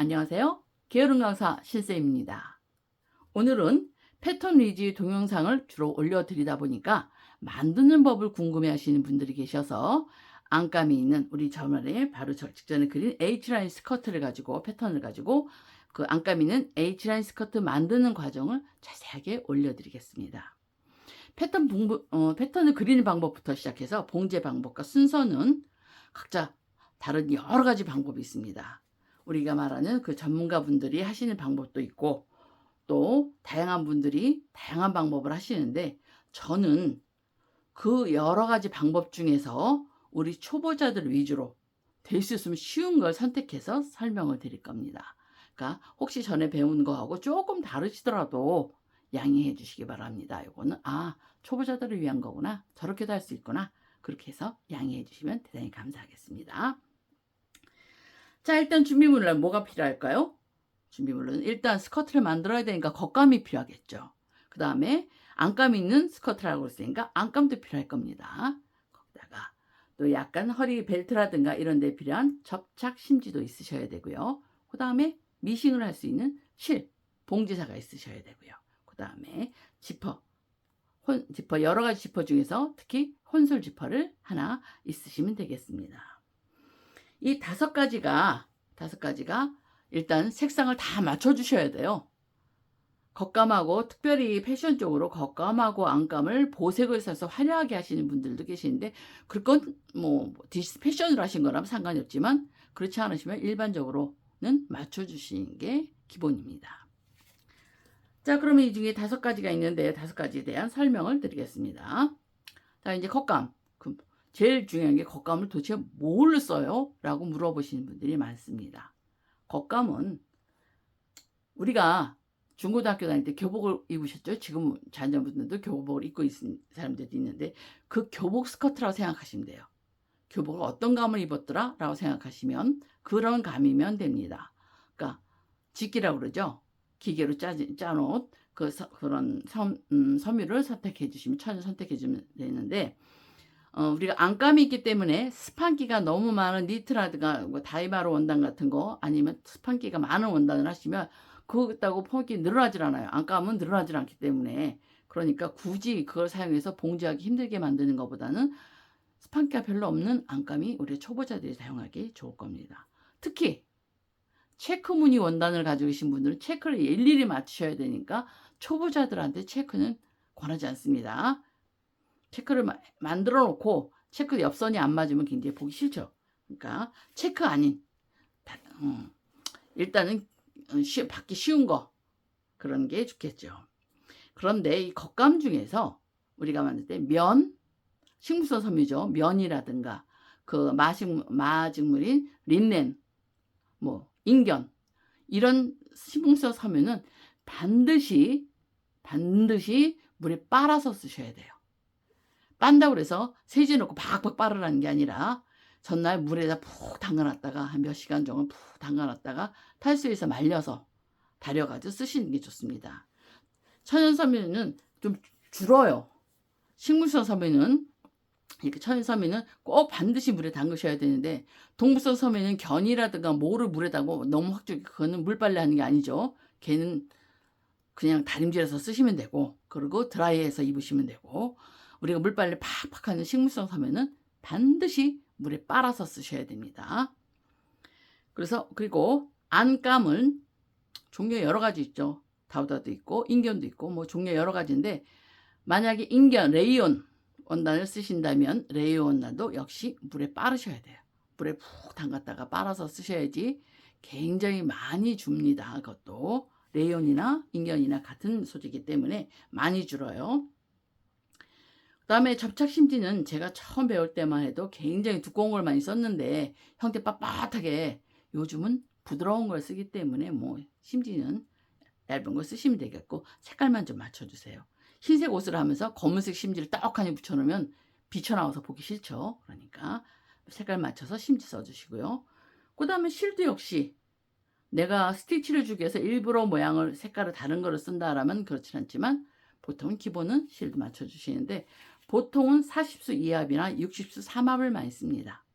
안녕하세요. 게으른 강사 신쌤입니다. 오늘은 패턴 위주의 동영상을 주로 올려드리다 보니까 만드는 법을 궁금해하시는 분들이 계셔서 안감이 있는 우리 저번에 바로 저 직전에 그린 H라인 스커트를 가지고 패턴을 가지고 그 안감 있는 H라인 스커트 만드는 과정을 자세하게 올려드리겠습니다. 패턴을 그리는 방법부터 시작해서 봉제 방법과 순서는 각자 다른 여러 가지 방법이 있습니다. 우리가 말하는 그 전문가분들이 하시는 방법도 있고 또 다양한 분들이 다양한 방법을 하시는데 저는 그 여러 가지 방법 중에서 우리 초보자들 위주로 될 수 있으면 쉬운 걸 선택해서 설명을 드릴 겁니다. 그러니까 혹시 전에 배운 거하고 조금 다르시더라도 양해해 주시기 바랍니다. 이거는 초보자들을 위한 거구나. 저렇게도 할 수 있구나. 그렇게 해서 양해해 주시면 대단히 감사하겠습니다. 자, 일단 준비물은 뭐가 필요할까요? 준비물은 일단 스커트를 만들어야 되니까 겉감이 필요하겠죠. 그 다음에 안감 있는 스커트라고 했으니까 안감도 필요할 겁니다. 거기다가 또 약간 허리 벨트라든가 이런 데 필요한 접착 심지도 있으셔야 되고요. 그 다음에 미싱을 할 수 있는 실, 봉지사가 있으셔야 되고요. 그 다음에 지퍼, 여러 가지 지퍼 중에서 특히 혼솔 지퍼를 하나 있으시면 되겠습니다. 이 다섯 가지가 일단 색상을 다 맞춰주셔야 돼요. 겉감하고 특별히 패션 쪽으로 겉감하고 안감을 보색을 써서 화려하게 하시는 분들도 계시는데 그건 뭐 패션으로 하신 거라면 상관이 없지만 그렇지 않으시면 일반적으로는 맞춰주시는 게 기본입니다. 자, 그러면 이 중에 다섯 가지가 있는데 다섯 가지에 대한 설명을 드리겠습니다. 자, 이제 겉감. 제일 중요한 게 겉감을 도대체 뭘 써요? 라고 물어보시는 분들이 많습니다. 겉감은 우리가 중고등학교 다닐 때 교복을 입으셨죠? 지금 자녀분들도 교복을 입고 있는 사람들도 있는데 그 교복 스커트라고 생각하시면 돼요. 교복을 어떤 감을 입었더라? 라고 생각하시면 그런 감이면 됩니다. 그러니까 직기라고 그러죠? 기계로 짠 옷, 그런 섬유를 선택해 주시면, 천을 선택해 주면 되는데 우리가 안감이 있기 때문에 스판기가 너무 많은 니트라든가 뭐 다이마로 원단 같은 거 아니면 스판기가 많은 원단을 하시면 그거다고 폼이 늘어나질 않아요. 안감은 늘어나질 않기 때문에 그러니까 굳이 그걸 사용해서 봉지하기 힘들게 만드는 것보다는 스판기가 별로 없는 안감이 우리 초보자들이 사용하기 좋을 겁니다. 특히 체크 무늬 원단을 가지고 계신 분들은 체크를 일일이 맞추셔야 되니까 초보자들한테 체크는 권하지 않습니다. 체크를 만들어 놓고 체크 옆선이 안 맞으면 굉장히 보기 싫죠. 그러니까 체크 아닌 일단은 받기 쉬운 거 그런 게 좋겠죠. 그런데 이 겉감 중에서 우리가 만들 때 식물성 섬유죠. 면이라든가 그 마직물인 린넨, 뭐 인견 이런 식물성 섬유는 반드시 물에 빨아서 쓰셔야 돼요. 빤다고 그래서 세제 넣고 박박 빨으라는 게 아니라 전날 물에다 푹 담가놨다가 한 몇 시간 정도 푹 담가놨다가 탈수해서 말려서 달여가지고 쓰시는 게 좋습니다. 천연섬유는 좀 줄어요. 식물성 섬유는 이렇게 천연섬유는 꼭 반드시 물에 담그셔야 되는데 동물성 섬유는 견이라든가 모를 물에 담고 너무 확 그거는 물빨래 하는 게 아니죠. 걔는 그냥 다림질해서 쓰시면 되고 그리고 드라이해서 입으시면 되고 우리가 물빨래 팍팍 하는 식물성 섬유는 반드시 물에 빨아서 쓰셔야 됩니다. 그리고 안감은 종류 여러 가지 있죠. 다우다도 있고 인견도 있고 뭐 종류 여러 가지인데 만약에 레이온 원단을 쓰신다면 레이온 원단도 역시 물에 빨으셔야 돼요. 물에 푹 담갔다가 빨아서 쓰셔야지 굉장히 많이 줍니다. 그것도 레이온이나 인견이나 같은 소재이기 때문에 많이 줄어요. 그 다음에 접착심지는 제가 처음 배울 때만 해도 굉장히 두꺼운 걸 많이 썼는데 형태 빳빳하게 요즘은 부드러운 걸 쓰기 때문에 뭐 심지는 얇은 걸 쓰시면 되겠고 색깔만 좀 맞춰주세요. 흰색 옷을 하면서 검은색 심지를 떡하니 붙여놓으면 비쳐나와서 보기 싫죠. 그러니까 색깔 맞춰서 심지 써주시고요. 그 다음에 실도 역시 내가 스티치를 주기 위해서 일부러 색깔을 다른 거를 쓴다라면 그렇진 않지만 보통 기본은 실도 맞춰주시는데 보통은 40수 2합이나 60수 3합을 많이 씁니다.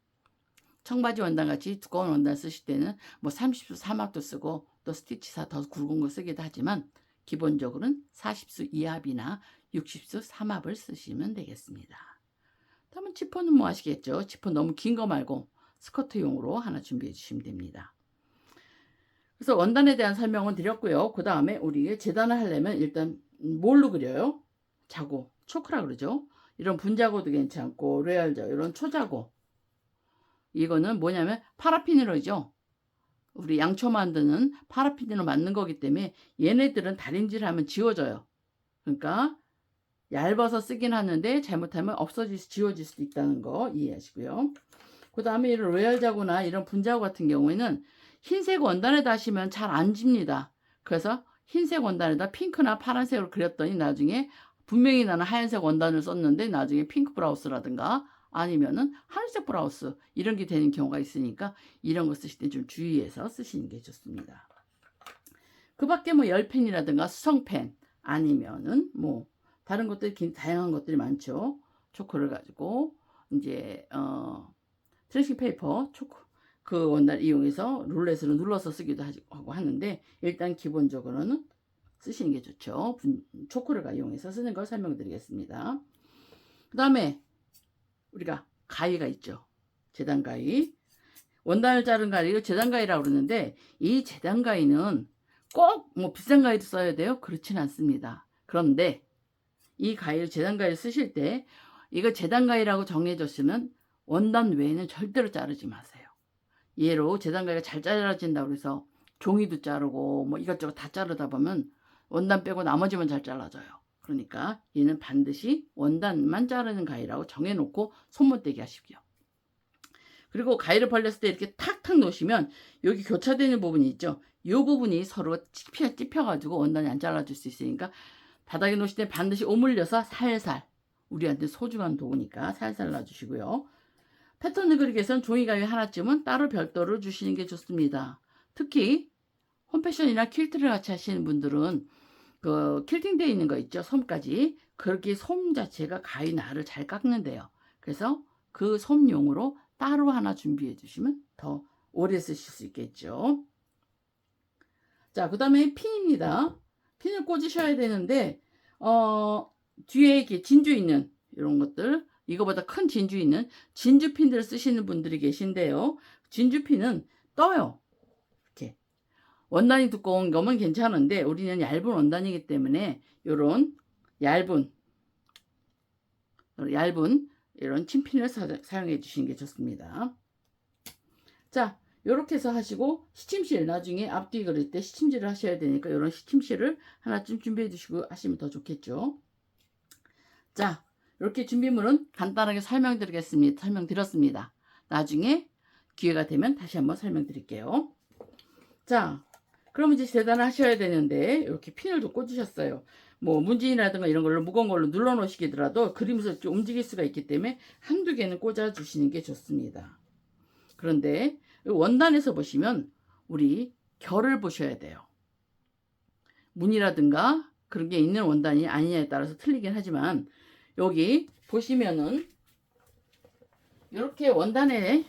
청바지 원단 같이 두꺼운 원단 쓰실 때는 뭐 30수 삼합도 쓰고 또 스티치사 더 굵은 거 쓰기도 하지만 기본적으로는 40수 2합이나 60수 3합을 쓰시면 되겠습니다. 다음은 지퍼는 뭐 아시겠죠? 지퍼 너무 긴 거 말고 스커트용으로 하나 준비해 주시면 됩니다. 그래서 원단에 대한 설명은 드렸고요. 그 다음에 우리 재단을 하려면 일단 뭘로 그려요? 자고, 초크라 그러죠. 이런 분자고도 괜찮고 로얄저 이런 초자고, 이거는 뭐냐면 파라핀으로죠. 우리 양초 만드는 파라핀으로 만든 거기 때문에 얘네들은 다림질 하면 지워져요. 그러니까 얇아서 쓰긴 하는데 잘못하면 지워질 수도 있다는 거 이해하시고요. 그 다음에 이런 로얄 자고나 이런 분자고 같은 경우에는 흰색 원단에다 하시면 잘 안 집니다. 그래서 흰색 원단에다 핑크나 파란색으로 그렸더니 나중에 분명히 나는 하얀색 원단을 썼는데 나중에 핑크 브라우스라든가 아니면은 하늘색 브라우스 이런 게 되는 경우가 있으니까 이런 거 쓰실 때 좀 주의해서 쓰시는 게 좋습니다. 그 밖에 뭐 열펜이라든가 수성펜 아니면은 뭐 다른 것들이 다양한 것들이 많죠. 초코를 가지고 이제 트래싱 페이퍼 초코 그 원단 이용해서 룰렛으로 눌러서 쓰기도 하고 하는데 일단 기본적으로는 쓰시는 게 좋죠. 초코를 이용해서 쓰는 걸 설명드리겠습니다. 그 다음에 우리가 가위가 있죠. 재단 가위. 원단을 자른 가위를 재단 가위라고 그러는데 이 재단 가위는 꼭 뭐 비싼 가위를 써야 돼요? 그렇진 않습니다. 그런데 이 가위를 재단 가위를 쓰실 때 이거 재단 가위라고 정해졌으면 원단 외에는 절대로 자르지 마세요. 얘로 재단 가위가 잘 잘라진다고 해서 종이도 자르고 뭐 이것저것 다 자르다 보면 원단 빼고 나머지만 잘 잘라져요. 그러니까 얘는 반드시 원단만 자르는 가위라고 정해놓고 손못대게 하십시오. 그리고 가위를 벌렸을 때 이렇게 탁탁 놓으시면 여기 교차되는 부분이 있죠. 이 부분이 서로 찝혀가지고 원단이 안 잘라질 수 있으니까 바닥에 놓으실 때 반드시 오물려서 살살, 우리한테 소중한 도구니까 살살 놔주시고요. 패턴을 그리기 위해서는 종이가위 하나쯤은 따로 별도로 주시는 게 좋습니다. 특히 홈패션이나 퀼트를 같이 하시는 분들은 그 퀼팅되어 있는 거 있죠. 솜까지. 그렇게 솜 자체가 가위 날을 잘 깎는데요. 그래서 그 솜용으로 따로 하나 준비해 주시면 더 오래 쓰실 수 있겠죠. 자, 그 다음에 핀입니다. 핀을 꽂으셔야 되는데 뒤에 이렇게 진주 있는 이런 것들, 이거보다 큰 진주 있는 진주 핀들을 쓰시는 분들이 계신데요. 진주 핀은 떠요. 이렇게 원단이 두꺼운 거면 괜찮은데 우리는 얇은 원단이기 때문에 이런 얇은 이런 친핀을 사용해 주시는 게 좋습니다. 자, 이렇게 해서 하시고 시침실 나중에 앞뒤 그릴 때 시침질을 하셔야 되니까 이런 시침실을 하나쯤 준비해 주시고 하시면 더 좋겠죠. 자, 이렇게 준비물은 간단하게 설명드렸습니다. 나중에 기회가 되면 다시 한번 설명드릴게요. 자, 그럼 이제 재단을 하셔야 되는데 이렇게 핀을 또 꽂으셨어요. 뭐 문진이라든가 이런 걸로 무거운 걸로 눌러 놓으시더라도 그림에서 좀 움직일 수가 있기 때문에 한두 개는 꽂아 주시는 게 좋습니다. 그런데 원단에서 보시면 우리 결을 보셔야 돼요. 무늬라든가 그런 게 있는 원단이 아니냐에 따라서 틀리긴 하지만 여기 보시면은 이렇게 원단에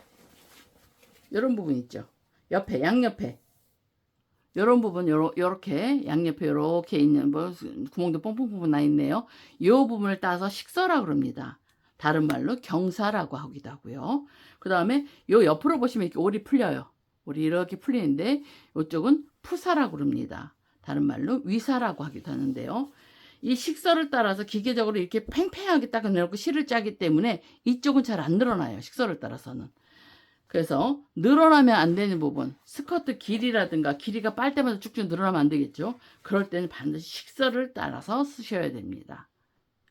이런 부분 있죠. 옆에 양옆에 이런 부분 요렇게 양옆에 요렇게 있는 뭐 구멍도 뽕뽕뽕 나 있네요. 이 부분을 따서 식서라고 그럽니다. 다른 말로 경사라고 하기도 하고요. 그 다음에 요 옆으로 보시면 이렇게 올이 풀려요. 올이 이렇게 풀리는데 이쪽은 푸사라고 그럽니다. 다른 말로 위사라고 하기도 하는데요. 이 식서를 따라서 기계적으로 이렇게 팽팽하게 딱 내놓고 실을 짜기 때문에 이쪽은 잘 안 늘어나요. 식서를 따라서는. 그래서 늘어나면 안 되는 부분, 스커트 길이라든가 길이가 빨대마다 쭉쭉 늘어나면 안 되겠죠. 그럴 때는 반드시 식서를 따라서 쓰셔야 됩니다.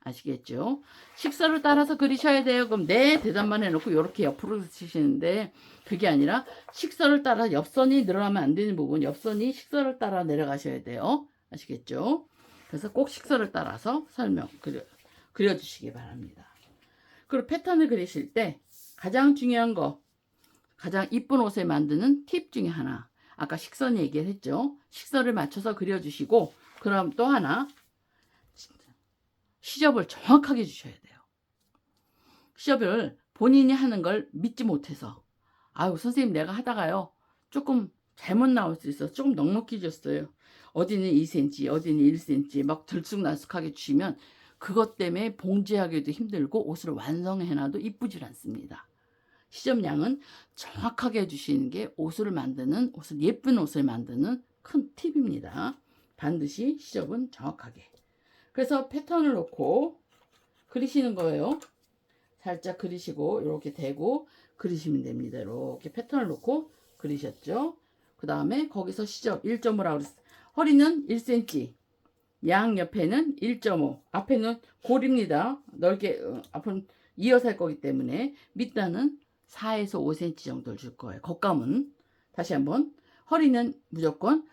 아시겠죠? 식서를 따라서 그리셔야 돼요. 그럼 네 대답만 해놓고 이렇게 옆으로 쓰시는데 그게 아니라 식서를 따라 옆선이 늘어나면 안 되는 부분, 옆선이 식서를 따라 내려가셔야 돼요. 아시겠죠? 그래서 꼭 식서를 따라서 그려주시기 바랍니다. 그리고 패턴을 그리실 때 가장 중요한 거, 가장 이쁜 옷을 만드는 팁 중에 하나, 아까 식선 얘기를 했죠. 식선을 맞춰서 그려주시고, 그럼 또 하나, 시접을 정확하게 주셔야 돼요. 시접을 본인이 하는 걸 믿지 못해서 아유 선생님 내가 하다가요 조금 잘못 나올 수 있어서 조금 넉넉히 줬어요. 어디는 2cm 어디는 1cm 막 들쑥날쑥하게 주시면 그것 때문에 봉제하기도 힘들고 옷을 완성해 놔도 이쁘질 않습니다. 시접량은 정확하게 해주시는 게 옷을 예쁜 옷을 만드는 큰 팁입니다. 반드시 시접은 정확하게. 그래서 패턴을 놓고 그리시는 거예요. 살짝 그리시고 이렇게 대고 그리시면 됩니다. 이렇게 패턴을 놓고 그리셨죠. 그 다음에 거기서 시접 1.5라고 그랬어요. 허리는 1cm, 양 옆에는 1.5, 앞에는 골입니다. 넓게 앞은 이어서 할 거기 때문에 밑단은 4에서 5cm 정도를 줄 거예요. 겉감은 다시 한번 허리는 무조건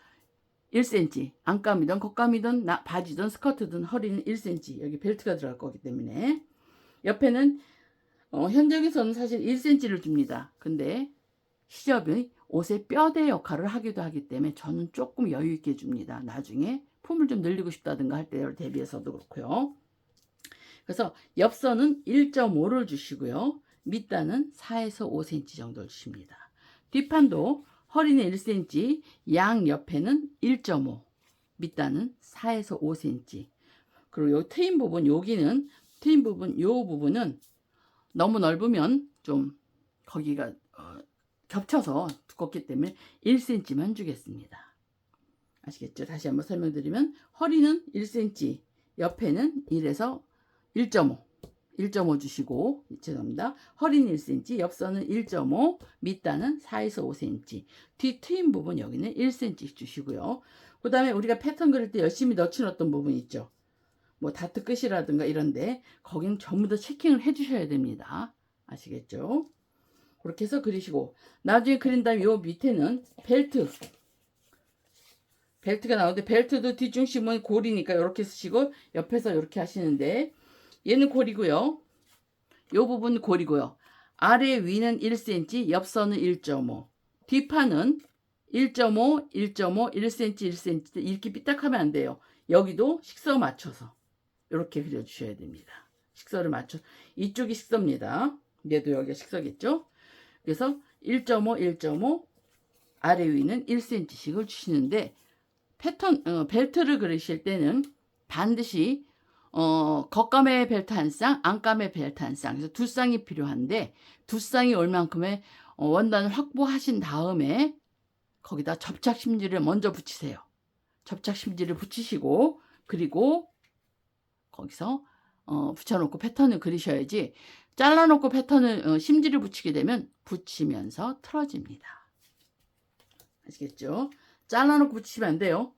1cm, 안감이든 겉감이든 바지든 스커트든 허리는 1cm, 여기 벨트가 들어갈 거기 때문에 옆에는 현장에서는 사실 1cm를 줍니다. 근데 시접이 옷의 뼈대 역할을 하기도 하기 때문에 저는 조금 여유 있게 줍니다. 나중에 품을 좀 늘리고 싶다든가 할 때를 대비해서도 그렇고요. 그래서 옆선은 1.5를 주시고요. 밑단은 4에서 5cm 정도를 주십니다. 뒷판도 허리는 1cm, 양 옆에는 1.5, 밑단은 4에서 5cm. 그리고 요 트임 부분, 여기는 트임 부분, 요 부분은 너무 넓으면 좀 거기가 겹쳐서 두껍기 때문에 1cm만 주겠습니다. 아시겠죠? 다시 한번 설명드리면 허리는 1cm, 옆에는 1에서 1.5 주시고, 죄송합니다. 허리는 1cm, 옆선은 1.5, 밑단은 4에서 5cm, 뒤 트임 부분 여기는 1cm 주시고요. 그 다음에 우리가 패턴 그릴 때 열심히 넣어놓던 부분 있죠. 뭐 다트 끝이라든가 이런데 거기는 전부 다 체킹을 해주셔야 됩니다. 아시겠죠? 그렇게 해서 그리시고 나중에 그린 다음에 요 밑에는 벨트가 나오는데 벨트도 뒷중심은 골이니까 이렇게 쓰시고 옆에서 이렇게 하시는데 얘는 골이고요. 요 부분 골이고요. 아래 위는 1cm, 옆선은 1.5, 뒷판은 1.5, 1.5, 1cm, 1cm 이렇게 삐딱하면 안 돼요. 여기도 식서 맞춰서 이렇게 그려주셔야 됩니다. 식서를 맞춰 이쪽이 식서입니다. 얘도 여기가 식서겠죠. 그래서 1.5, 1.5 아래 위는 1cm씩을 주시는데 벨트를 그리실 때는 반드시 겉감의 벨트 한 쌍, 안감의 벨트 한 쌍, 그래서 두 쌍이 필요한데 두 쌍이 올 만큼의 원단을 확보하신 다음에 거기다 접착 심지를 먼저 붙이세요. 접착 심지를 붙이시고 그리고 거기서 붙여놓고 패턴을 그리셔야지 잘라놓고 패턴을 심지를 붙이게 되면 붙이면서 틀어집니다. 아시겠죠? 잘라놓고 붙이시면 안 돼요.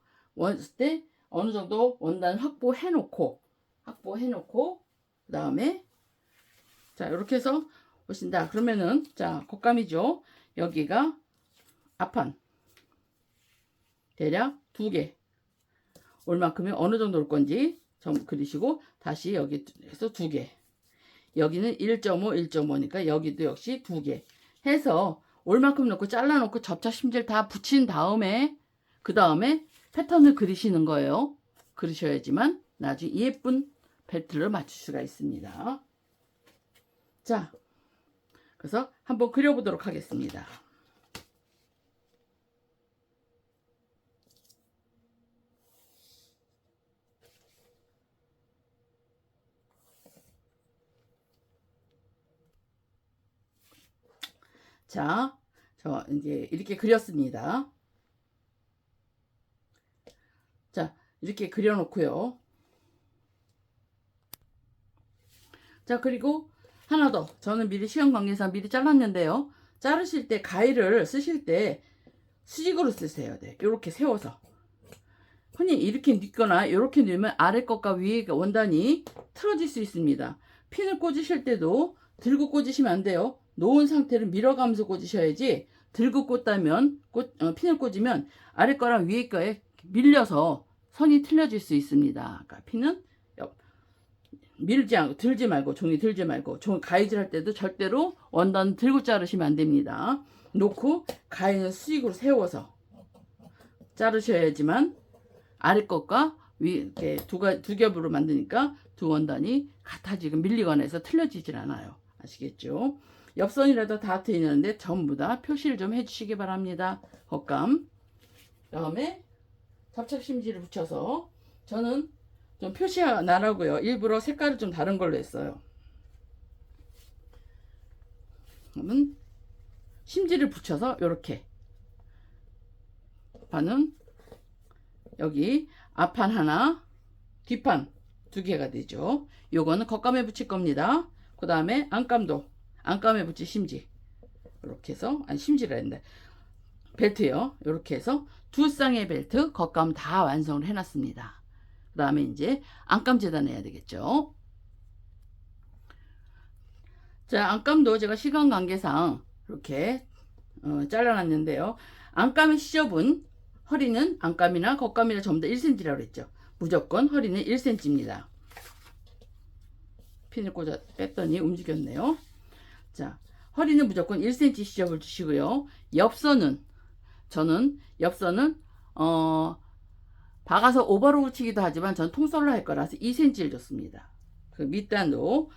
때 어느 정도 원단 확보해놓고 그 다음에 자 이렇게 해서 보신다. 그러면은 자 겉감이죠. 여기가 앞판 대략 2개 올 만큼이 어느 정도 올 건지 좀 그리시고 다시 여기에서 2개 여기는 1.5 1.5니까 여기도 역시 2개 해서 올 만큼 넣고 잘라놓고 접착 심지를 다 붙인 다음에 그 다음에 패턴을 그리시는 거예요. 그리셔야지만 나중에 예쁜 벨트를 맞출 수가 있습니다. 자, 그래서 한번 그려보도록 하겠습니다. 자, 저 이제 이렇게 그렸습니다. 자, 이렇게 그려놓고요. 자, 그리고 하나 더. 저는 미리 시간 관계상 미리 잘랐는데요. 자르실 때 가위를 쓰실 때 수직으로 쓰세요. 네, 이렇게 세워서. 흔히 이렇게 뉘거나 이렇게 뉘면 아래 것과 위에 원단이 틀어질 수 있습니다. 핀을 꽂으실 때도 들고 꽂으시면 안 돼요. 놓은 상태를 밀어가면서 꽂으셔야지 들고 꽂다면 핀을 꽂으면 아래 거랑 위에 거에 밀려서 선이 틀려질 수 있습니다. 그러니까 핀은 밀지 않고 들지 말고 종이 들지 말고 가위질 할 때도 절대로 원단 들고 자르시면 안 됩니다. 놓고 가위는 수직으로 세워서 자르셔야지만 아래 것과 위 이렇게 두 겹으로 만드니까 두 원단이 같아지고 밀리거나 해서 틀려지질 않아요. 아시겠죠? 옆선이라도 다 트이는데 전부 다 표시를 좀 해주시기 바랍니다. 겉감. 다음에 접착심지를 붙여서 저는 좀 표시가 나라고요. 일부러 색깔을 좀 다른 걸로 했어요. 그러면 심지를 붙여서 이렇게 판은 여기 앞판 하나, 뒷판 두 개가 되죠. 요거는 겉감에 붙일 겁니다. 그 다음에 안감에 붙일 심지. 이렇게 해서, 아니 심지라 했는데 벨트요. 이렇게 해서 두 쌍의 벨트 겉감 다 완성을 해놨습니다. 그 다음에 이제 안감 재단해야 되겠죠. 자, 안감도 제가 시간 관계상 이렇게 잘라놨는데요. 안감의 시접은 허리는 안감이나 겉감이나 전부 다 1cm라고 그랬죠. 무조건 허리는 1cm입니다. 핀을 꽂아 뺐더니 움직였네요. 자, 허리는 무조건 1cm 시접을 주시고요. 저는 옆선은 박아서 오버로 붙이기도 하지만 전 통솔로 할 거라서 2cm를 줬습니다. 그 밑단도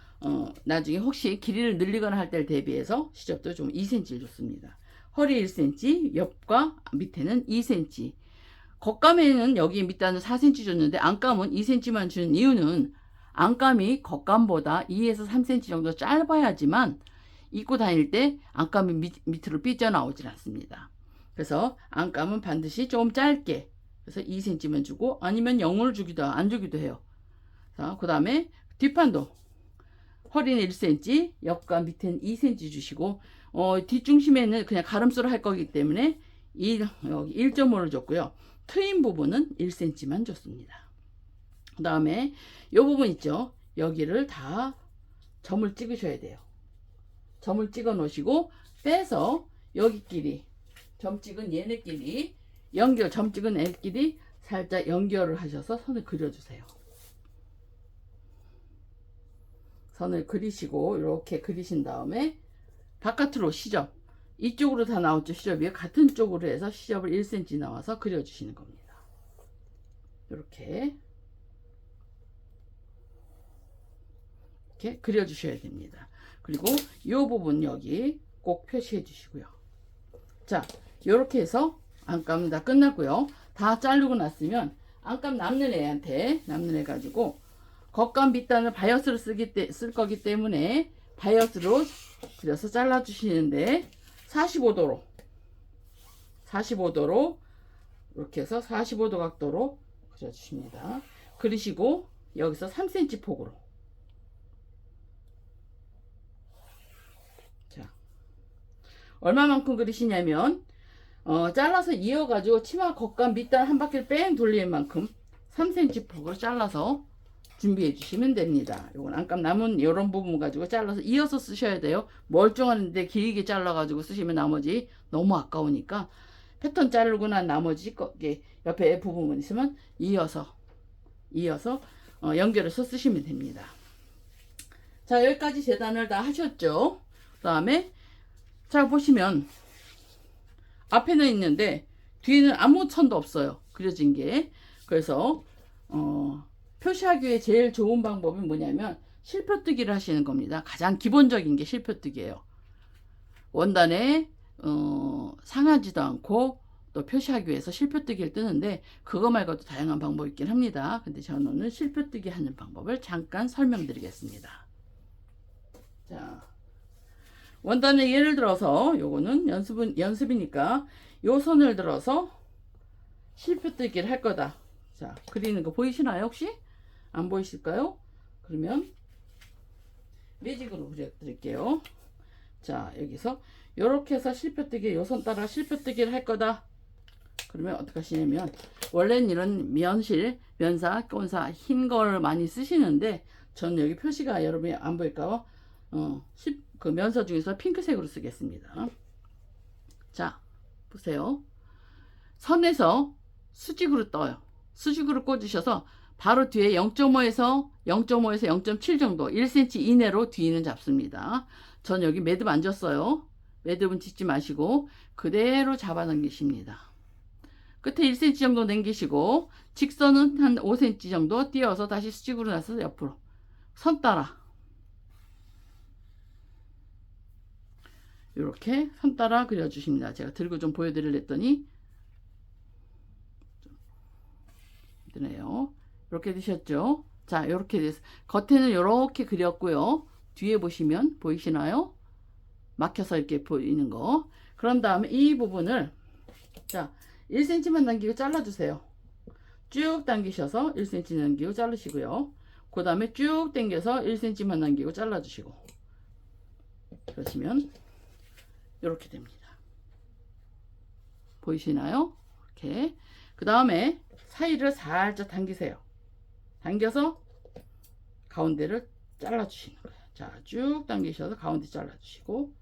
나중에 혹시 길이를 늘리거나 할 때를 대비해서 시접도 좀 2cm를 줬습니다. 허리 1cm, 옆과 밑에는 2cm. 겉감에는 여기 밑단은 4cm 줬는데 안감은 2cm만 주는 이유는 안감이 겉감보다 2에서 3cm 정도 짧아야지만 입고 다닐 때 안감이 밑으로 삐져나오질 않습니다. 그래서 안감은 반드시 좀 짧게, 그래서 2cm만 주고 아니면 0을 주기도 안 주기도 해요. 자, 그 다음에 뒷판도 허리는 1cm, 옆과 밑에는 2cm 주시고 뒷중심에는 그냥 가름수로 할 거기 때문에 여기 1.5를 줬고요. 트임 부분은 1cm만 줬습니다. 그 다음에 이 부분 있죠. 여기를 다 점을 찍으셔야 돼요. 점을 찍어 놓으시고 빼서 여기끼리 점 찍은 얘네끼리 점 찍은 애끼리 살짝 연결을 하셔서 선을 그려주세요. 선을 그리시고 이렇게 그리신 다음에 바깥으로 시접, 이쪽으로 다 나왔죠. 시접이 같은 쪽으로 해서 시접을 1cm 나와서 그려주시는 겁니다. 이렇게 그려주셔야 됩니다. 그리고 이 부분 여기 꼭 표시해 주시고요. 자, 이렇게 해서 안감은 다 끝났고요. 다 자르고 났으면 안감 남는 애 가지고 겉감 밑단을 바이어스로 쓸 거기 때문에 바이어스로 그려서 잘라 주시는데 45도로 이렇게 해서 45도 각도로 그려 주십니다. 그리시고 여기서 3cm 폭으로, 자, 얼마만큼 그리시냐면 잘라서 이어가지고 치마 겉감 밑단 한 바퀴를 뺑 돌리는 만큼 3cm 폭으로 잘라서 준비해 주시면 됩니다. 요건 안감 남은 이런 부분 가지고 잘라서 이어서 쓰셔야 돼요. 멀쩡한데 길게 잘라 가지고 쓰시면 나머지 너무 아까우니까 패턴 자르고 난 나머지 옆에 부분만 있으면 이어서 연결해서 쓰시면 됩니다. 자, 여기까지 재단을 다 하셨죠. 그 다음에 자, 보시면 앞에는 있는데 뒤에는 아무 선도 없어요. 그려진 게. 그래서 표시하기 위해 제일 좋은 방법은 뭐냐면 실표뜨기를 하시는 겁니다. 가장 기본적인 게 실표뜨기예요. 원단에 상하지도 않고 또 표시하기 위해서 실표뜨기를 뜨는데 그거 말고도 다양한 방법이 있긴 합니다. 근데 저는 오늘 실표뜨기 하는 방법을 잠깐 설명드리겠습니다. 자, 원단에 예를 들어서 요거는 연습이니까 요 선을 들어서 실표뜨기를 할 거다. 자, 그리는 거 보이시나요? 혹시? 안 보이실까요? 그러면 매직으로 그려드릴게요. 자, 여기서 이렇게 해서 실표뜨기, 요선 따라 실표뜨기를 할 거다. 그러면 어떻게 하시냐면 원래는 이런 면사, 꼰사 흰 걸 많이 쓰시는데 저는 여기 표시가 여러분이 안 보일까요? 그 면서 중에서 핑크색으로 쓰겠습니다. 자, 보세요. 선에서 수직으로 떠요. 수직으로 꽂으셔서 바로 뒤에 0.5에서 0.7 정도 1cm 이내로 뒤는 잡습니다. 전 여기 매듭 안 줬어요. 매듭은 짓지 마시고 그대로 잡아 당기십니다. 끝에 1cm 정도 남기시고 직선은 한 5cm 정도 띄어서 다시 수직으로 나서 옆으로 선 따라 이렇게 선 따라 그려주십니다. 제가 들고 좀 보여드리려 했더니 되네요. 이렇게 되셨죠? 자, 이렇게 돼서 겉에는 이렇게 그렸고요. 뒤에 보시면 보이시나요? 막혀서 이렇게 보이는 거. 그런 다음에 이 부분을 자 1cm만 남기고 잘라주세요. 쭉 당기셔서 1cm 남기고 자르시고요. 그 다음에 쭉 당겨서 1cm만 남기고 잘라주시고 그러시면 이렇게 됩니다. 보이시나요? 이렇게. 그 다음에 사이를 살짝 당기세요. 당겨서 가운데를 잘라주시는 거예요. 자, 쭉 당기셔서 가운데 잘라주시고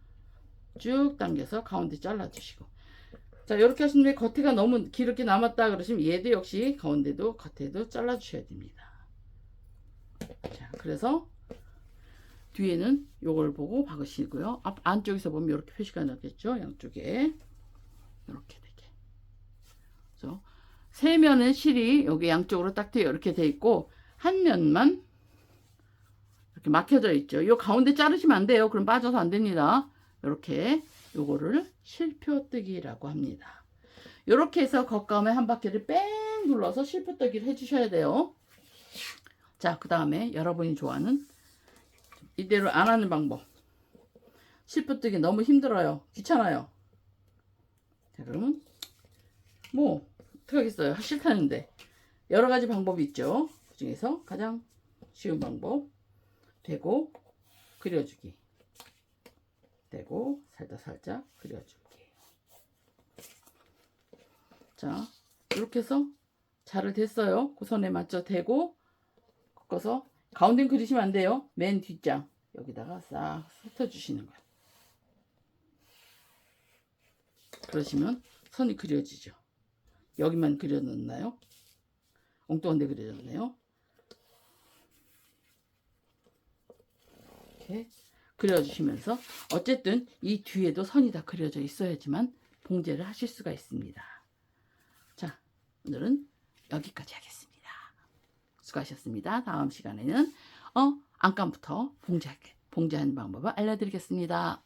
쭉 당겨서 가운데 잘라주시고 자, 이렇게 하시면 겉에가 너무 길게 남았다 그러시면 얘도 역시 가운데도 겉에도 잘라주셔야 됩니다. 자, 그래서 뒤에는 요걸 보고 박으시고요. 안쪽에서 보면 이렇게 표시가 나겠죠. 양쪽에 이렇게 되게. 그래서 세 면의 실이 여기 양쪽으로 딱 이렇게 돼 있고 한 면만 이렇게 막혀져 있죠. 이 가운데 자르시면 안 돼요. 그럼 빠져서 안 됩니다. 이렇게 요거를 실표뜨기라고 합니다. 이렇게 해서 겉감에 한 바퀴를 뺑 눌러서 실표뜨기를 해주셔야 돼요. 자, 그 다음에 여러분이 좋아하는 이대로 안 하는 방법. 실표뜨기 너무 힘들어요. 귀찮아요. 자, 그러면 뭐 어떡하겠어요. 싫다는데 여러 가지 방법이 있죠. 그 중에서 가장 쉬운 방법 대고 그려주기. 대고 살짝 그려줄게요. 자, 이렇게 해서 잘 됐어요. 그 선에 맞춰 대고 꺾어서 가운데 그리시면 안 돼요. 맨 뒷장 여기다가 싹 흩어주시는 거예요. 그러시면 선이 그려지죠. 여기만 그려놓나요? 엉뚱한 데 그려졌네요. 이렇게 그려주시면서 어쨌든 이 뒤에도 선이 다 그려져 있어야지만 봉제를 하실 수가 있습니다. 자, 오늘은 여기까지 하겠습니다. 수고하셨습니다. 다음 시간에는 안감부터 봉제하는 방법을 알려드리겠습니다.